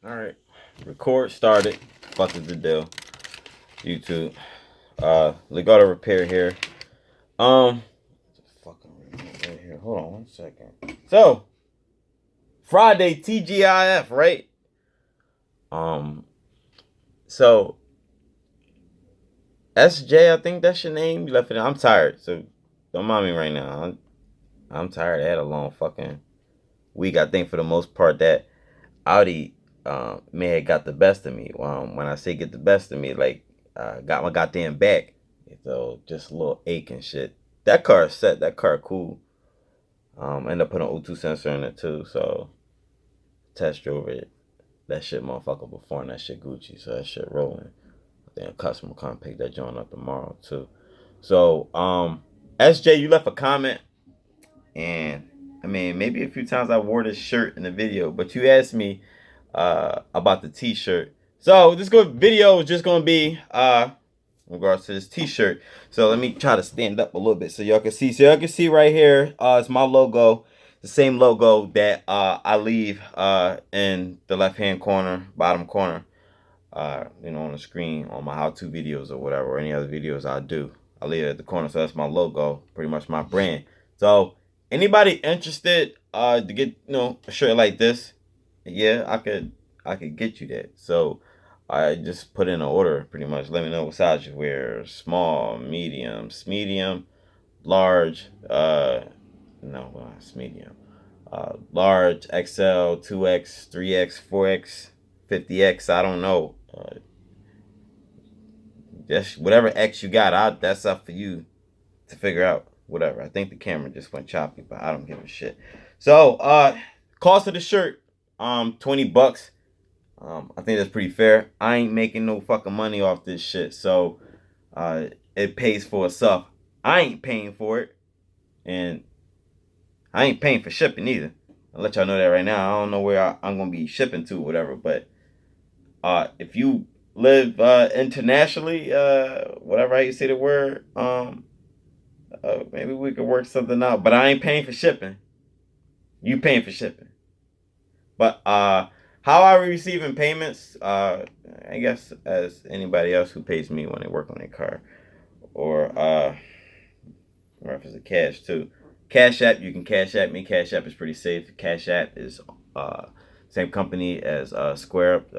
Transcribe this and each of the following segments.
Alright. Record started. Fuck is the deal. YouTube. Leekautorepair here. Fucking right here. Hold on 1 second. So Friday TGIF, right? So SJ, I think that's your name. You left it. I'm tired, so don't mind me right now. I'm tired. I had a long fucking week. I think for the most part that Audi may have got the best of me. When I say get the best of me, like got my goddamn back. So just a little ache and shit. That car is set. That car cool. End up putting an O2 sensor in it too. So test drove it. That shit motherfucker before and that shit Gucci. So that shit rolling. I think a customer come pick that joint up tomorrow too. So SJ, you left a comment, and I mean maybe a few times I wore this shirt in the video, but you asked me about the t-shirt. So this video is just gonna be in regards to this t-shirt. So let me try to stand up a little bit so y'all can see. So y'all can see right here, it's my logo, the same logo that I leave in the left hand corner, bottom corner, you know, on the screen on my how-to videos or whatever, or any other videos I do. I leave it at the corner, so that's my logo, pretty much my brand. So anybody interested to get, you know, a shirt like this, yeah, I could get you that. So I just put in an order pretty much. Let me know what size you wear. Small, medium, large, no, well, it's medium. Large, XL, 2X, 3X, 4X, 50X, I don't know. Just whatever X you got, that's up for you to figure out. Whatever. I think the camera just went choppy, but I don't give a shit. So, cost of the shirt, $20. I think that's pretty fair. I ain't making no fucking money off this shit, so it pays for itself. I ain't paying for it, and I ain't paying for shipping either. I'll let y'all know that right now. I don't know where I'm gonna be shipping to, or whatever. But if you live internationally, whatever how you say the word, maybe we could work something out. But I ain't paying for shipping. You paying for shipping. But how are we receiving payments? I guess as anybody else who pays me when they work on their car, or reference to cash too. Cash App, you can Cash App me. Cash App is pretty safe. Cash App is same company as Square Up,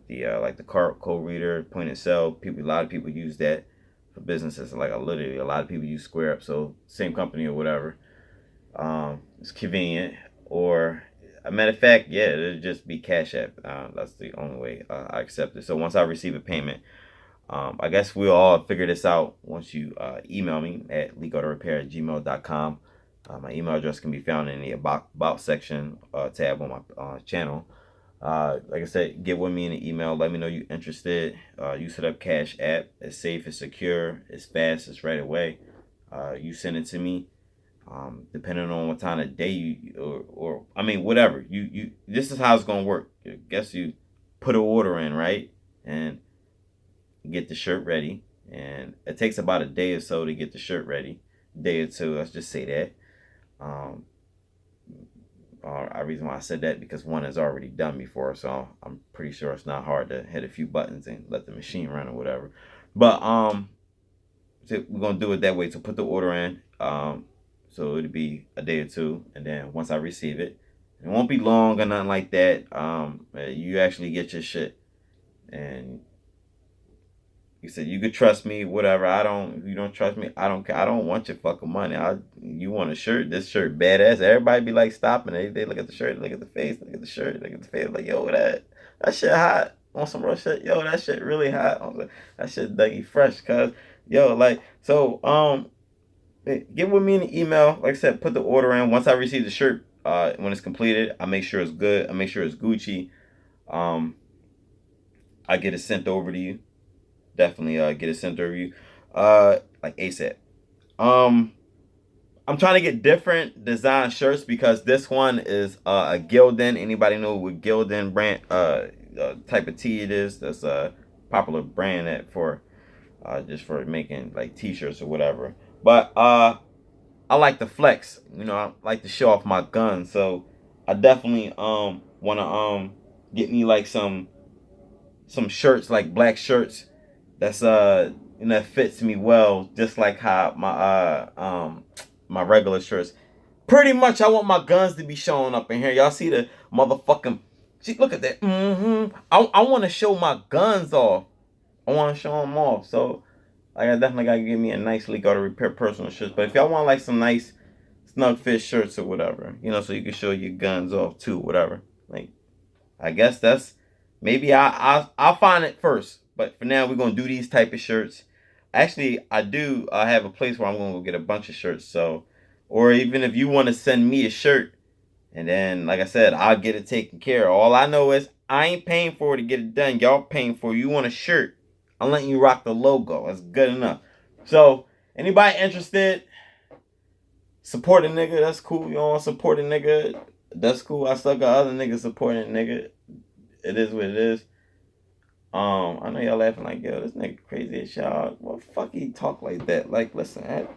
the like the code reader, point of sale. A lot of people use that for businesses. Like literally, a lot of people use Square Up. So same company or whatever. It's convenient. Or a matter of fact, yeah, it'll just be Cash App. That's the only way I accept it. So once I receive a payment, I guess we'll all figure this out once you email me at leekautorepair@gmail.com. My email address can be found in the about section tab on my channel. Like I said, get with me in the email. Let me know you're interested. You set up Cash App. It's safe, it's secure, it's fast, it's right away. You send it to me. Depending on what time of day you or I mean whatever you this is how it's gonna work. I guess you put an order in, right, and get the shirt ready, and it takes about a day or so to get the shirt ready. Day or two, let's just say that. The reason why I said that because one is already done before, so I'm pretty sure it's not hard to hit a few buttons and let the machine run or whatever. But so we're gonna do it that way. So put the order in. So it'll be a day or two, and then once I receive it, it won't be long or nothing like that. You actually get your shit, and you said you could trust me, whatever. I don't. If you don't trust me, I don't care. I don't want your fucking money. You want a shirt? This shirt badass. Everybody be like stopping. They look at the shirt, look at the face, look at the shirt, look at the face. Like yo, that shit hot on some real shit. Yo, that shit really hot. I was like, that shit Dougie fresh, cuz yo, like so. Get with me in the email. Like I said, put the order in. Once I receive the shirt, when it's completed, I make sure it's good. I make sure it's Gucci. I get it sent over to you. Definitely get it sent over to you. Like ASAP. I'm trying to get different design shirts because this one is a Gildan. Anybody know what Gildan brand type of tee it is? That's a popular brand that for just for making like t-shirts or whatever. But I like to flex, you know, I like to show off my gun. So I definitely wanna get me like some shirts, like black shirts that's that fits me well, just like how my regular shirts. Pretty much, I want my guns to be showing up in here. Y'all see the motherfucking? See, look at that. I want to show my guns off. I want to show them off. So, like, I definitely gotta give me a nice Leekautorepair personal shirts. But if y'all want like some nice snug fit shirts or whatever, so you can show your guns off too, whatever. Like, I guess that's maybe I'll find it first. But for now, we're gonna do these type of shirts. Actually, I have a place where I'm gonna go get a bunch of shirts. So, or even if you want to send me a shirt, and then like I said, I'll get it taken care of. All I know is I ain't paying for it to get it done. Y'all paying for it. You want a shirt? I'm letting you rock the logo. That's good enough. So, anybody interested? Support a nigga, that's cool. You don't want to support a nigga, that's cool. I still got other niggas supporting a nigga. It is what it is. I know y'all laughing like, yo, this nigga crazy as y'all. What the fuck he talk like that? Like, listen, it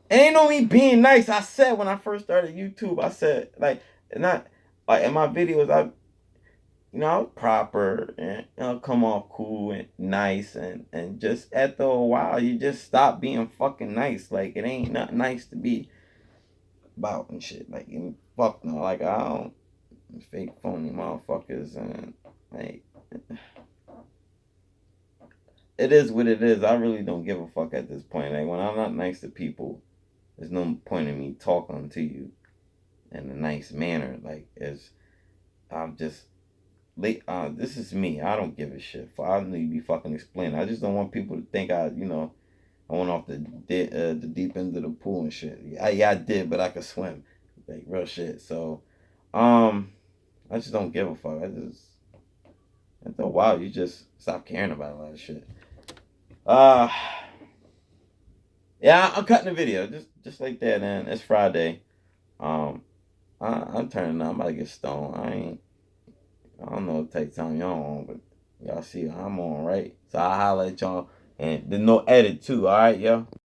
ain't no me being nice. I said when I first started YouTube, I said like, not like in my videos, I was proper and come off cool and nice and just after a while, you just stop being fucking nice. Like it ain't not nice to be about and shit. Like fuck no. Like I don't fake phony motherfuckers and like it is what it is. I really don't give a fuck at this point. Like when I'm not nice to people, there's no point in me talking to you in a nice manner. Like it's I'm just this is me. I don't give a shit. I don't need to be fucking explaining. I just don't want people to think I went off the deep end of the pool and shit. Yeah, I did, but I could swim. Like real shit. So, I just don't give a fuck. After a while, you just stop caring about a lot of shit. Uh, yeah, I'm cutting the video just like that, man. It's Friday. Um, I'm turning up. I'm about to get stoned. I don't know what type of time y'all on, but y'all see I'm on, right? So I'll holler at y'all. And there's no edit too, alright, yo?